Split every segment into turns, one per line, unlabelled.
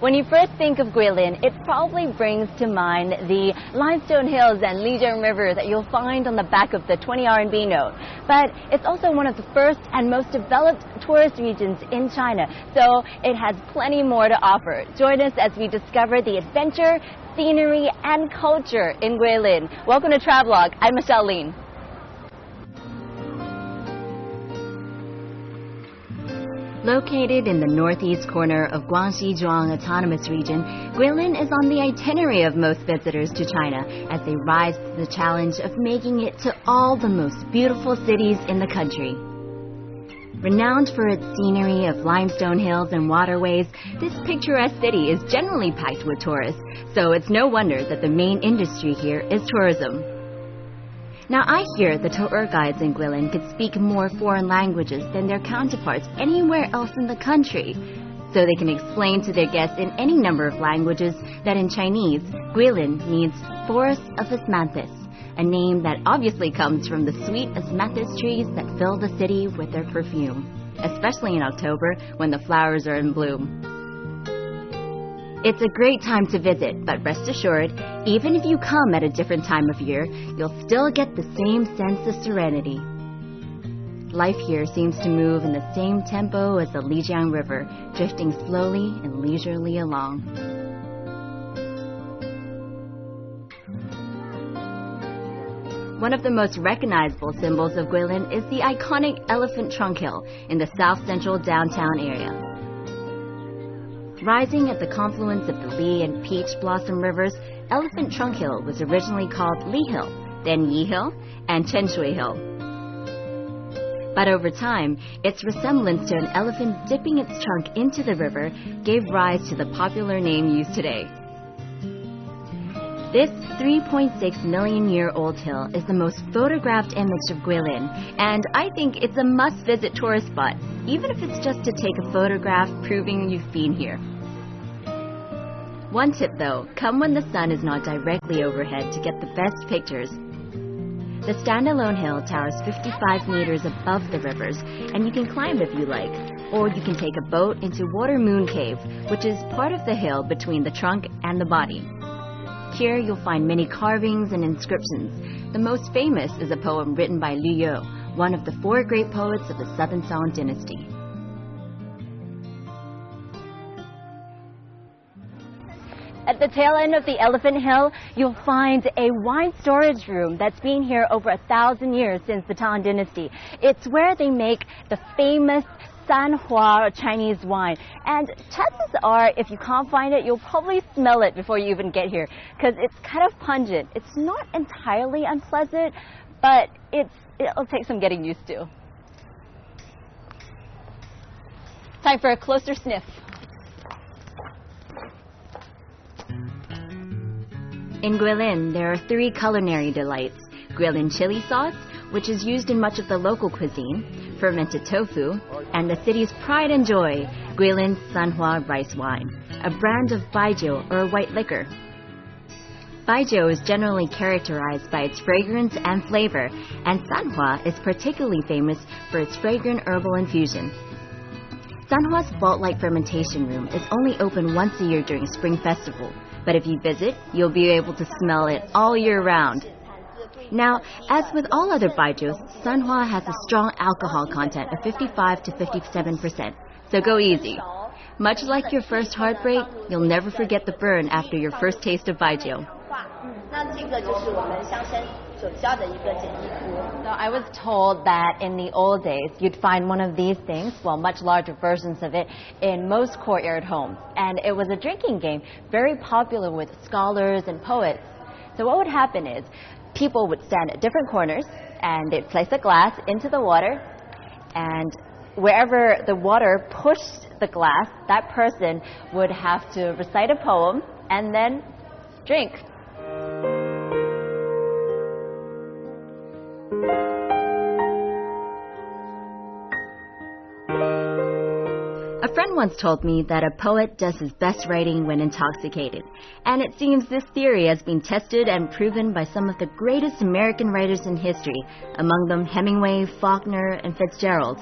When you first think of Guilin, it probably brings to mind the limestone hills and Lijiang River that you'll find on the back of the 20 RMB note. But it's also one of the first and most developed tourist regions in China, so it has plenty more to offer. Join us as we discover the adventure, scenery, and culture in Guilin. Welcome to Travelogue. I'm Michelle Lin. Located in the northeast corner of Guangxi Zhuang Autonomous Region, Guilin is on the itinerary of most visitors to China as they rise to the challenge of making it to all the most beautiful cities in the country. Renowned for its scenery of limestone hills and waterways, this picturesque city is generally packed with tourists, so it's no wonder that the main industry here is tourism. Now, I hear the tour guides in Guilin could speak more foreign languages than their counterparts anywhere else in the country, so they can explain to their guests in any number of languages that in Chinese, Guilin means Forest of Osmanthus, a name that obviously comes from the sweet osmanthus trees that fill the city with their perfume, especially in October when the flowers are in bloom. It's a great time to visit, but rest assured, even if you come at a different time of year, you'll still get the same sense of serenity. Life here seems to move in the same tempo as the Lijiang River, drifting slowly and leisurely along. One of the most recognizable symbols of Guilin is the iconic Elephant Trunk Hill in the south-central downtown area. Rising at the confluence of the Li and Peach Blossom Rivers, Elephant Trunk Hill was originally called Li Hill, then Yi Hill, and Chenshui Hill. But over time, its resemblance to an elephant dipping its trunk into the river gave rise to the popular name used today. This 3.6 million year old hill is the most photographed image of Guilin, and I think it's a must-visit tourist spot, even if it's just to take a photograph proving you've been here. One tip though, come when the sun is not directly overhead to get the best pictures. The standalone hill towers 55 meters above the rivers, and you can climb if you like, or you can take a boat into Water Moon Cave, which is part of the hill between the trunk and the body. Here you'll find many carvings and inscriptions. The most famous is a poem written by Liu Yu, one of the four great poets of the Southern Song dynasty. At the tail end of the Elephant Hill, you'll find a wine storage room that's been here over 1,000 years since the Tang dynasty. It's where they make the famous Sanhua Chinese wine. And chances are, if you can't find it, you'll probably smell it before you even get here, because it's kind of pungent. It's not entirely unpleasant, but it'll take some getting used to. Time for a closer sniff. In Guilin, there are three culinary delights: Guilin chili sauce, which is used in much of the local cuisine, fermented tofu, and the city's pride and joy, Guilin Sanhua rice wine, a brand of baijiu or white liquor. Baijiu is generally characterized by its fragrance and flavor, and Sanhua is particularly famous for its fragrant herbal infusion. Sanhua's vault-like fermentation room is only open once a year during Spring Festival, but if you visit, you'll be able to smell it all year round. Now, as with all other baijius, Sanhua has a strong alcohol content of 55 to 57%, so go easy. Much like your first heartbreak, you'll never forget the burn after your first taste of baijiu. So I was told that in the old days, you'd find one of these things, well, much larger versions of it, in most courtyard homes. And it was a drinking game, very popular with scholars and poets. So what would happen is, people would stand at different corners, and they'd place a glass into the water, and wherever the water pushed the glass, that person would have to recite a poem and then drink. A friend once told me that a poet does his best writing when intoxicated, and it seems this theory has been tested and proven by some of the greatest American writers in history, among them Hemingway, Faulkner, and Fitzgerald.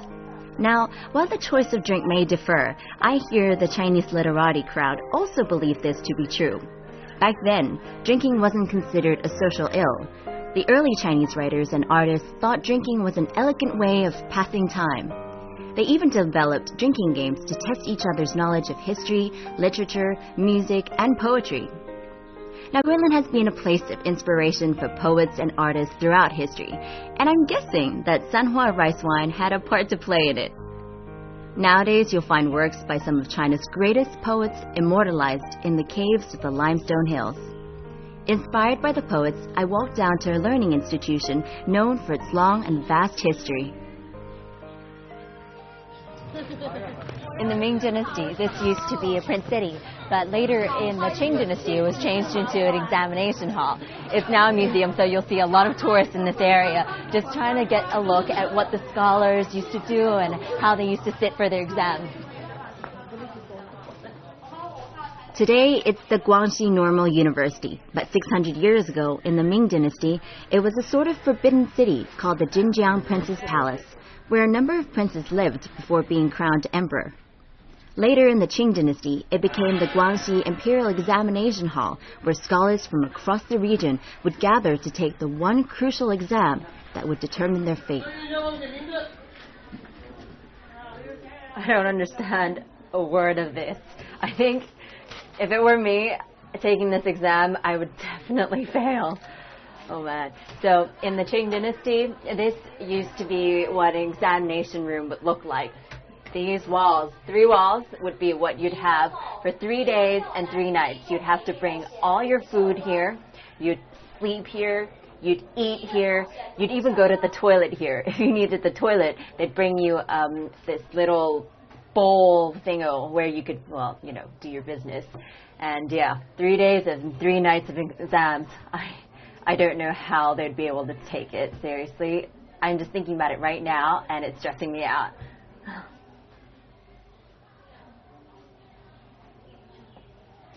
Now, while the choice of drink may differ, I hear the Chinese literati crowd also believe this to be true. Back then, drinking wasn't considered a social ill. The early Chinese writers and artists thought drinking was an elegant way of passing time. They even developed drinking games to test each other's knowledge of history, literature, music, and poetry. Now, Guilin has been a place of inspiration for poets and artists throughout history, and I'm guessing that Sanhua rice wine had a part to play in it. Nowadays, you'll find works by some of China's greatest poets immortalized in the caves of the limestone hills. Inspired by the poets, I walked down to a learning institution known for its long and vast history. In the Ming Dynasty, this used to be a prince city, but later in the Qing Dynasty, it was changed into an examination hall. It's now a museum, so you'll see a lot of tourists in this area just trying to get a look at what the scholars used to do and how they used to sit for their exams. Today, it's the Guangxi Normal University, but 600 years ago, in the Ming Dynasty, it was a sort of forbidden city called the Jinjiang Prince's Palace, where a number of princes lived before being crowned emperor. Later in the Qing Dynasty, it became the Guangxi Imperial Examination Hall, where scholars from across the region would gather to take the one crucial exam that would determine their fate. I don't understand a word of this. I think if it were me taking this exam, I would definitely fail. Oh man. So in the Qing Dynasty, this used to be what an examination room would look like. These walls, 3 walls, would be what you'd have for 3 days and 3 nights. You'd have to bring all your food here. You'd sleep here. You'd eat here. You'd even go to the toilet here. If you needed the toilet, they'd bring you this little bowl thingo where you could, well, you know, do your business. And yeah, 3 days and 3 nights of exams. I don't know how they'd be able to take it seriously. I'm just thinking about it right now, and it's stressing me out.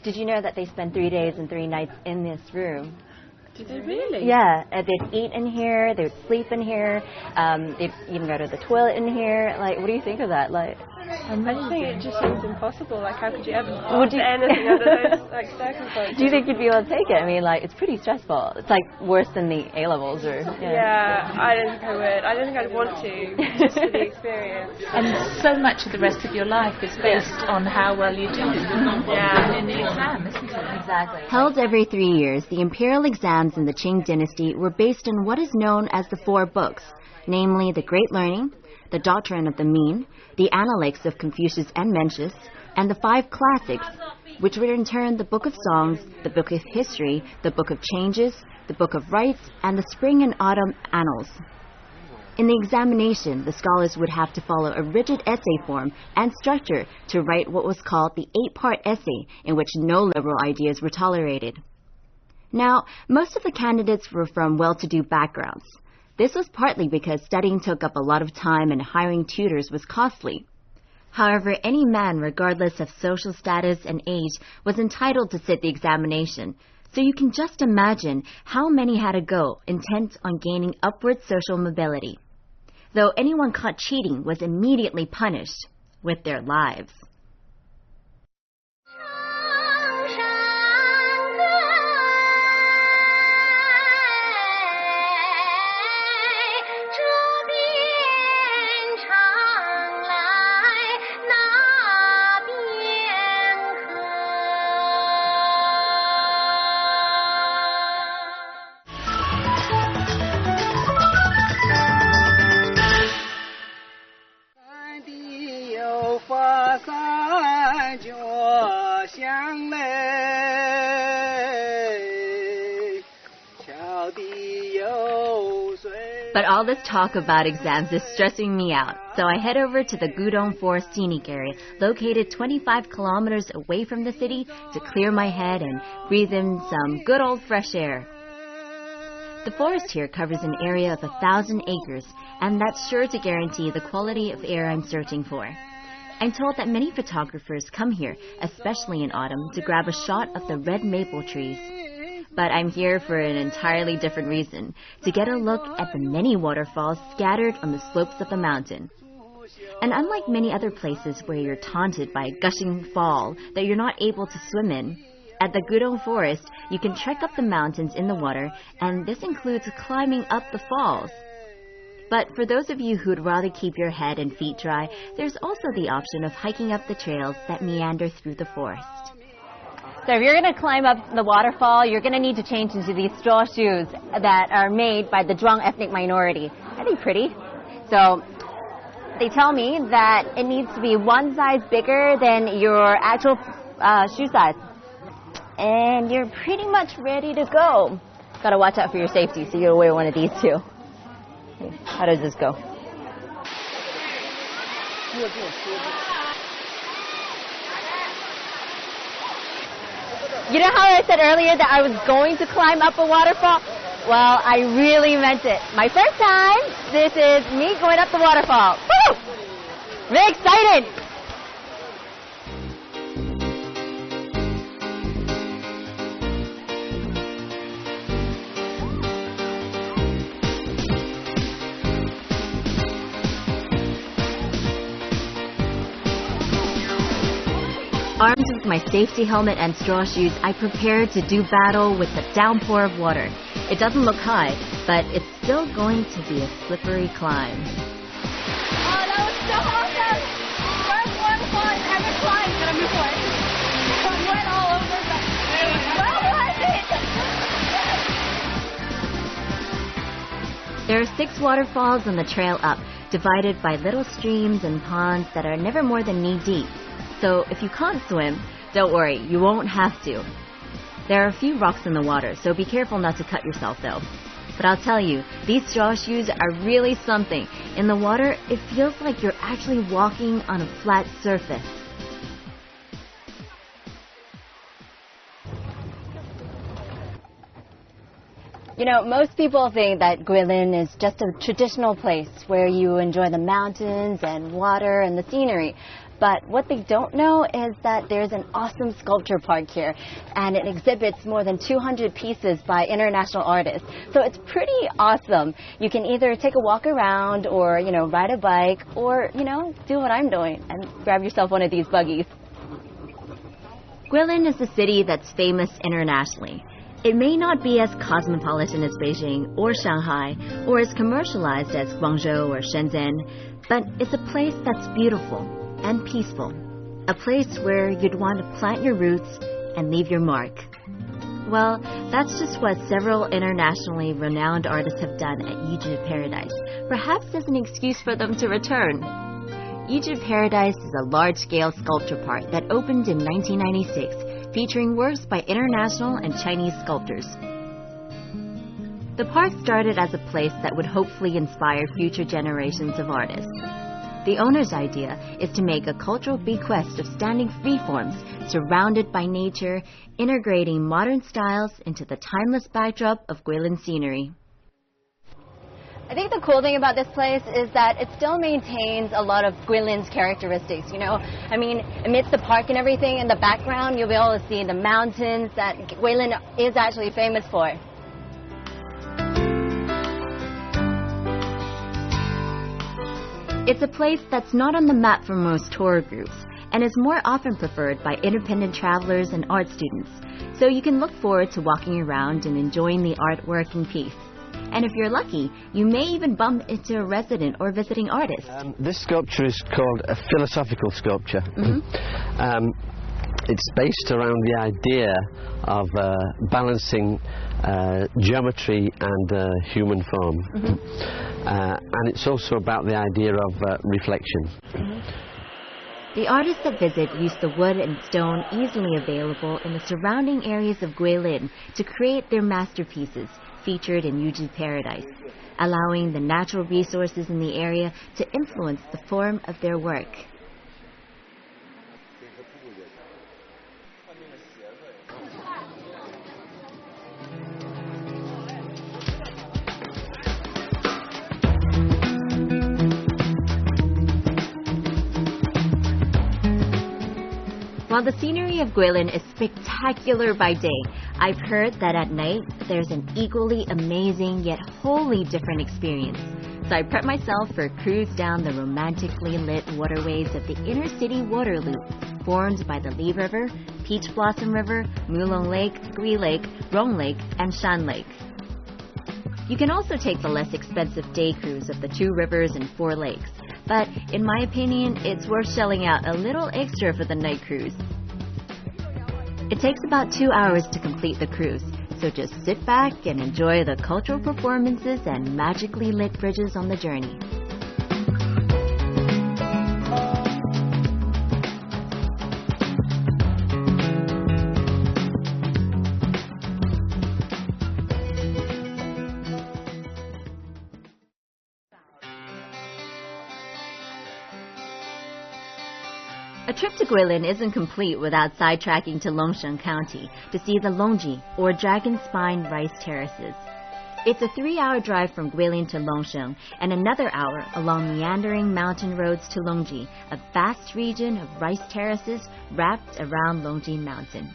Did you know that they spend 3 days and 3 nights in this room?
Did they really?
Yeah, they'd eat in here, they would sleep in here, they'd even go to the toilet in here. Like, what do you think of that? Like,
I just think it just seems impossible. Like, how could you ever do anything under those like circumstances?
Do you think you'd be able to take it? I mean, like, it's pretty stressful. It's like worse than the A-levels or...
Yeah, I don't think I would. I don't think I'd want to, just for the experience.
And so much of the rest of your life is based on how well you do in the exam, isn't it?
Exactly. Held every 3 years, the imperial exams in the Qing Dynasty were based on what is known as the 4 books, namely the Great Learning, the Doctrine of the Mean, the Analects of Confucius and Mencius, and the 5 Classics, which were in turn the Book of Songs, the Book of History, the Book of Changes, the Book of Rites, and the Spring and Autumn Annals. In the examination, the scholars would have to follow a rigid essay form and structure to write what was called the 8-part essay, in which no liberal ideas were tolerated. Now, most of the candidates were from well-to-do backgrounds. This was partly because studying took up a lot of time and hiring tutors was costly. However, any man, regardless of social status and age, was entitled to sit the examination, so you can just imagine how many had to go intent on gaining upward social mobility. Though anyone caught cheating was immediately punished with their lives. But all this talk about exams is stressing me out, so I head over to the Gudong Forest Scenic Area, located 25 kilometers away from the city, to clear my head and breathe in some good old fresh air. The forest here covers an area of 1,000 acres, and that's sure to guarantee the quality of air I'm searching for. I'm told that many photographers come here, especially in autumn, to grab a shot of the red maple trees. But I'm here for an entirely different reason, to get a look at the many waterfalls scattered on the slopes of the mountain. And unlike many other places where you're taunted by a gushing fall that you're not able to swim in, at the Gudong Forest, you can trek up the mountains in the water, and this includes climbing up the falls. But for those of you who'd rather keep your head and feet dry, there's also the option of hiking up the trails that meander through the forest. So if you're going to climb up the waterfall, you're going to need to change into these straw shoes that are made by the Zhuang ethnic minority. Are they pretty? So they tell me that it needs to be one size bigger than your actual shoe size. And you're pretty much ready to go. Gotta watch out for your safety, so you'll wear one of these too. Okay, how does this go? You know how I said earlier that I was going to climb up a waterfall? Well, I really meant it. My first time, this is me going up the waterfall. Woo! Very excited! Armed with my safety helmet and straw shoes, I prepared to do battle with the downpour of water. It doesn't look high, but it's still going to be a slippery climb. Oh, that was so awesome! First waterfall I've ever climbed before. I went all over the... Where was it? There are 6 waterfalls on the trail up, divided by little streams and ponds that are never more than knee-deep. So if you can't swim, don't worry, you won't have to. There are a few rocks in the water, so be careful not to cut yourself though. But I'll tell you, these straw shoes are really something. In the water, it feels like you're actually walking on a flat surface. You know, most people think that Guilin is just a traditional place where you enjoy the mountains and water and the scenery. But what they don't know is that there's an awesome sculpture park here, and it exhibits more than 200 pieces by international artists. So it's pretty awesome. You can either take a walk around or, ride a bike or, do what I'm doing and grab yourself one of these buggies. Guilin is a city that's famous internationally. It may not be as cosmopolitan as Beijing or Shanghai or as commercialized as Guangzhou or Shenzhen, but it's a place that's beautiful and peaceful, a place where you'd want to plant your roots and leave your mark. Well, that's just what several internationally renowned artists have done at Yizhi Paradise, perhaps as an excuse for them to return. Yizhi Paradise is a large-scale sculpture park that opened in 1996, featuring works by international and Chinese sculptors. The park started as a place that would hopefully inspire future generations of artists. The owner's idea is to make a cultural bequest of standing freeforms surrounded by nature, integrating modern styles into the timeless backdrop of Guilin scenery. I think the cool thing about this place is that it still maintains a lot of Guilin's characteristics, amidst the park and everything in the background, you'll be able to see the mountains that Guilin is actually famous for. It's a place that's not on the map for most tour groups and is more often preferred by independent travelers and art students, so you can look forward to walking around and enjoying the artwork in peace. And if you're lucky, you may even bump into a resident or visiting artist.
This sculpture is called a philosophical sculpture. Mm-hmm. It's based around the idea of balancing geometry and human form. Mm-hmm. And it's also about the idea of reflection.
Mm-hmm. The artists that visit use the wood and stone easily available in the surrounding areas of Guilin to create their masterpieces featured in Yizhi Paradise, allowing the natural resources in the area to influence the form of their work. While the scenery of Guilin is spectacular by day, I've heard that at night there's an equally amazing yet wholly different experience. So I prep myself for a cruise down the romantically lit waterways of the inner city water loop, formed by the Li River, Peach Blossom River, Mulong Lake, Gui Lake, Rong Lake, and Shan Lake. You can also take the less expensive day cruise of the 2 rivers and 4 lakes, but in my opinion, it's worth shelling out a little extra for the night cruise. It takes about 2 hours to complete the cruise, so just sit back and enjoy the cultural performances and magically lit bridges on the journey. A trip to Guilin isn't complete without sidetracking to Longsheng County to see the Longji, or Dragon Spine Rice Terraces. It's a 3-hour drive from Guilin to Longsheng and another hour along meandering mountain roads to Longji, a vast region of rice terraces wrapped around Longji Mountain.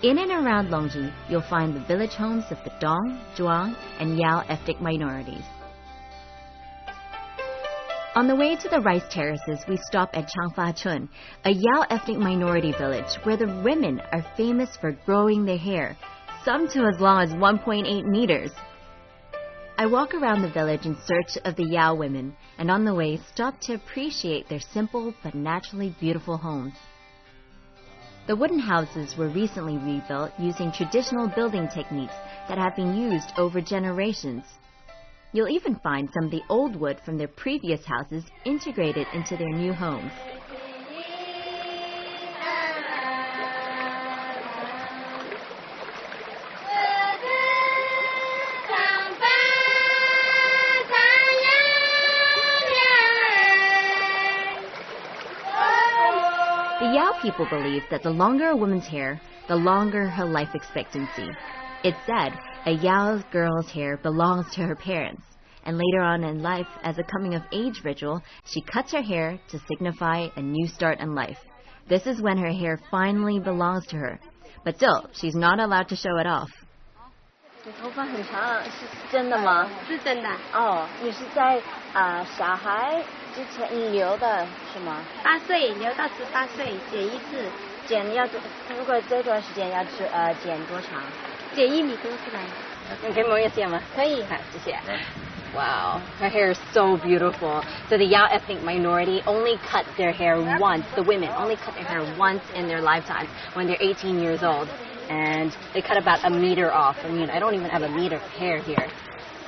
In and around Longji, you'll find the village homes of the Dong, Zhuang, and Yao ethnic minorities. On the way to the rice terraces, we stop at Changfa-chun, a Yao ethnic minority village where the women are famous for growing their hair, some to as long as 1.8 meters. I walk around the village in search of the Yao women, and on the way stop to appreciate their simple but naturally beautiful homes. The wooden houses were recently rebuilt using traditional building techniques that have been used over generations. You'll even find some of the old wood from their previous houses integrated into their new homes. The Yao people believe that the longer a woman's hair, the longer her life expectancy. It's said a Yao girl's hair belongs to her parents, and later on in life, as a coming-of-age ritual, she cuts her hair to signify a new start in life. This is when her hair finally belongs to her, but still, she's not allowed to show it off.
你头发很长，是真的吗？
是真的。
哦，你是在小孩之前留的是吗
8岁留到18岁剪一次，
剪要如果这段时间要剪多长？
剪1米多出来。
你可以摸一下吗？可以，好，谢谢。Wow, her hair is so beautiful. So the Yao ethnic minority only cut their hair once. The women only cut their hair once in their lifetime when they're 18 years old. And they cut about a meter off. I mean, I don't even have a meter of hair here.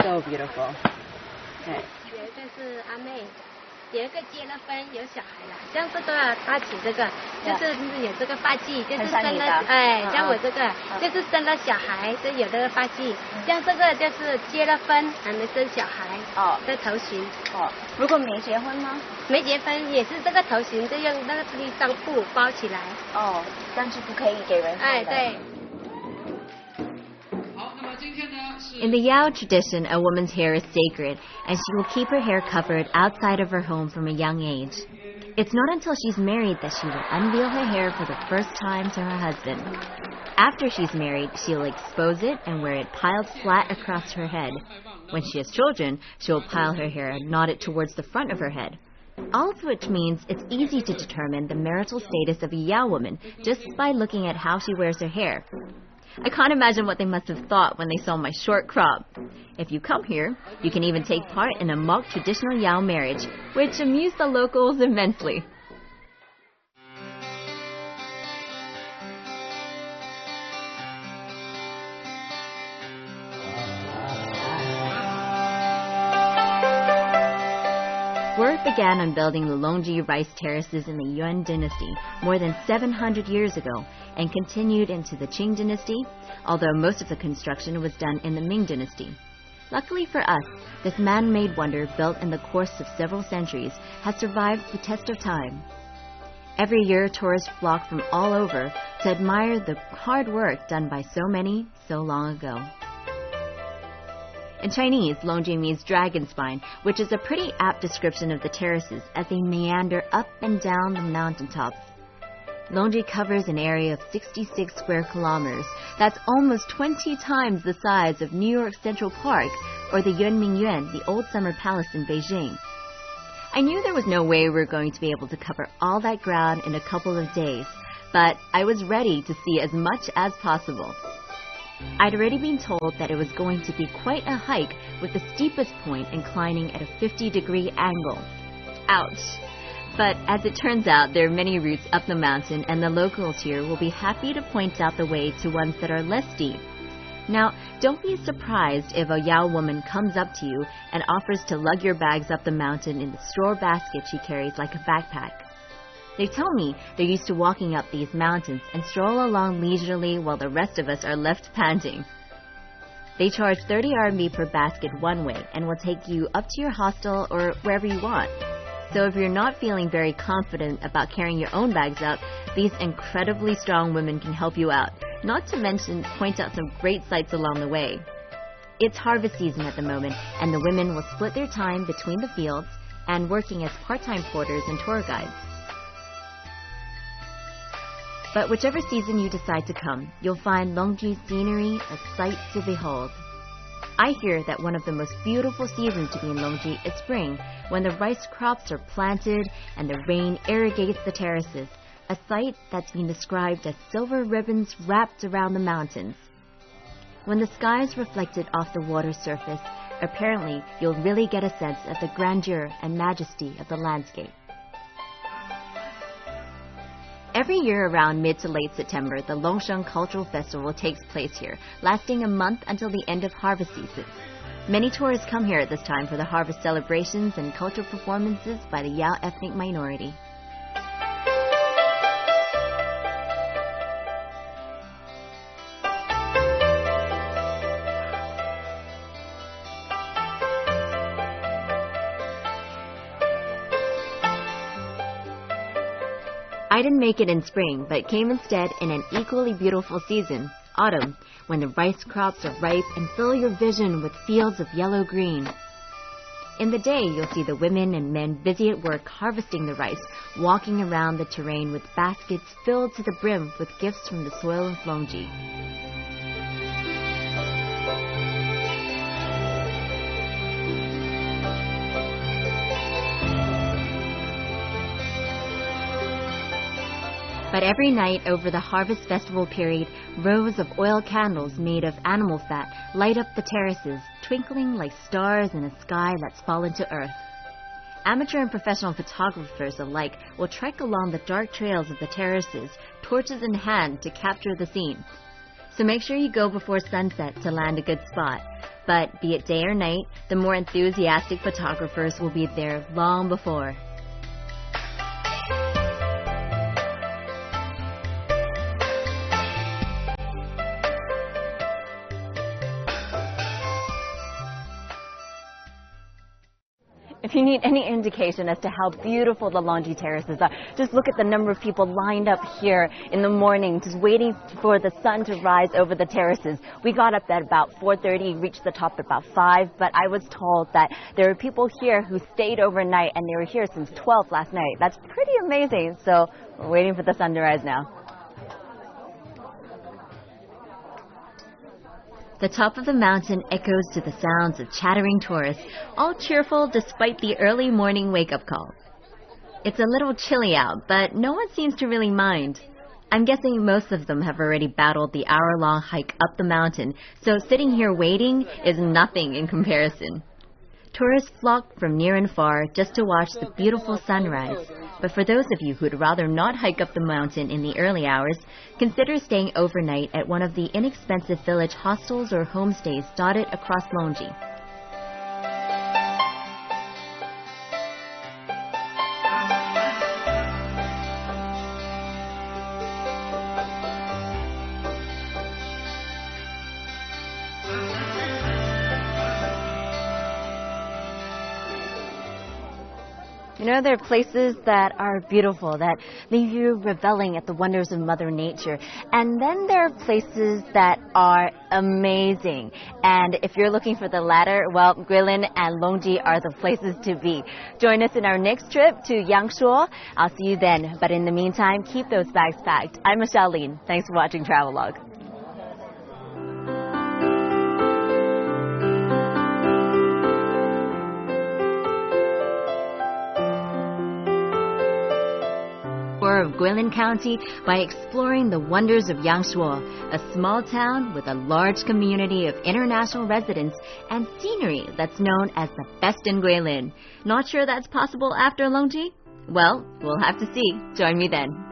So beautiful. Okay.
这是阿妹，有一个结了婚有小孩了，像这个发起这个，就是有这个发髻，就是生了，哎，像我这个就是生了小孩，就有这个发髻，像这个就是结了婚还没生小孩，哦，这头型。
哦，如果没结婚呢？
没结婚也是这个头型，就用那个一张布包起来。
哦，但是不可以给人看的。
哎，对。
In the Yao tradition, a woman's hair is sacred, and she will keep her hair covered outside of her home from a young age. It's not until she's married that she will unveil her hair for the first time to her husband. After she's married, she'll expose it and wear it piled flat across her head. When she has children, she'll pile her hair and knot it towards the front of her head. All of which means it's easy to determine the marital status of a Yao woman just by looking at how she wears her hair. I can't imagine what they must have thought when they saw my short crop. If you come here, you can even take part in a mock traditional Yao marriage, which amused the locals immensely. Work began on building the Longji rice terraces in the Yuan dynasty more than 700 years ago and continued into the Qing dynasty, although most of the construction was done in the Ming dynasty. Luckily for us, this man-made wonder built in the course of several centuries has survived the test of time. Every year, tourists flock from all over to admire the hard work done by so many so long ago. In Chinese, Longji means dragon spine, which is a pretty apt description of the terraces as they meander up and down the mountaintops. Longji covers an area of 66 square kilometers. That's almost 20 times the size of New York Central Park or the Yuanmingyuan, the old summer palace in Beijing. I knew there was no way we were going to be able to cover all that ground in a couple of days, but I was ready to see as much as possible. I'd already been told that it was going to be quite a hike, with the steepest point inclining at a 50-degree angle. Ouch! But as it turns out, there are many routes up the mountain, and the locals here will be happy to point out the way to ones that are less steep. Now, don't be surprised if a Yao woman comes up to you and offers to lug your bags up the mountain in the straw basket she carries like a backpack. They tell me they're used to walking up these mountains and stroll along leisurely while the rest of us are left panting. They charge 30 RMB per basket one way and will take you up to your hostel or wherever you want. So if you're not feeling very confident about carrying your own bags up, these incredibly strong women can help you out, not to mention point out some great sights along the way. It's harvest season at the moment, and the women will split their time between the fields and working as part-time porters and tour guides. But whichever season you decide to come, you'll find Longji's scenery a sight to behold. I hear that one of the most beautiful seasons to be in Longji is spring, when the rice crops are planted and the rain irrigates the terraces, a sight that's been described as silver ribbons wrapped around the mountains. When the sky is reflected off the water surface, apparently you'll really get a sense of the grandeur and majesty of the landscape. Every year around mid to late September, the Longsheng Cultural Festival takes place here, lasting a month until the end of harvest season. Many tourists come here at this time for the harvest celebrations and cultural performances by the Yao ethnic minority. I didn't make it in spring, but came instead in an equally beautiful season, autumn, when the rice crops are ripe and fill your vision with fields of yellow-green. In the day, you'll see the women and men busy at work harvesting the rice, walking around the terrain with baskets filled to the brim with gifts from the soil of Longji. But every night over the harvest festival period, rows of oil candles made of animal fat light up the terraces, twinkling like stars in a sky that's fallen to earth. Amateur and professional photographers alike will trek along the dark trails of the terraces, torches in hand, to capture the scene. So make sure you go before sunset to land a good spot. But be it day or night, the more enthusiastic photographers will be there long before. If you need any indication as to how beautiful the Longji terraces are, just look at the number of people lined up here in the morning, just waiting for the sun to rise over the terraces. We got up at about 4:30, reached the top at about 5, but I was told that there are people here who stayed overnight, and they were here since 12 last night. That's pretty amazing, so we're waiting for the sun to rise now. The top of the mountain echoes to the sounds of chattering tourists, all cheerful despite the early morning wake-up call. It's a little chilly out, but no one seems to really mind. I'm guessing most of them have already battled the hour-long hike up the mountain, so sitting here waiting is nothing in comparison. Tourists flock from near and far just to watch the beautiful sunrise. But for those of you who'd rather not hike up the mountain in the early hours, consider staying overnight at one of the inexpensive village hostels or homestays dotted across Longji. You know, there are places that are beautiful, that leave you reveling at the wonders of Mother Nature. And then there are places that are amazing. And if you're looking for the latter, well, Guilin and Longji are the places to be. Join us in our next trip to Yangshuo. I'll see you then. But in the meantime, keep those bags packed. I'm Michelle Lin. Thanks for watching Travelogue. Of Guilin County by exploring the wonders of Yangshuo, a small town with a large community of international residents and scenery that's known as the best in Guilin. Not sure that's possible after Longji? Well, we'll have to see. Join me then.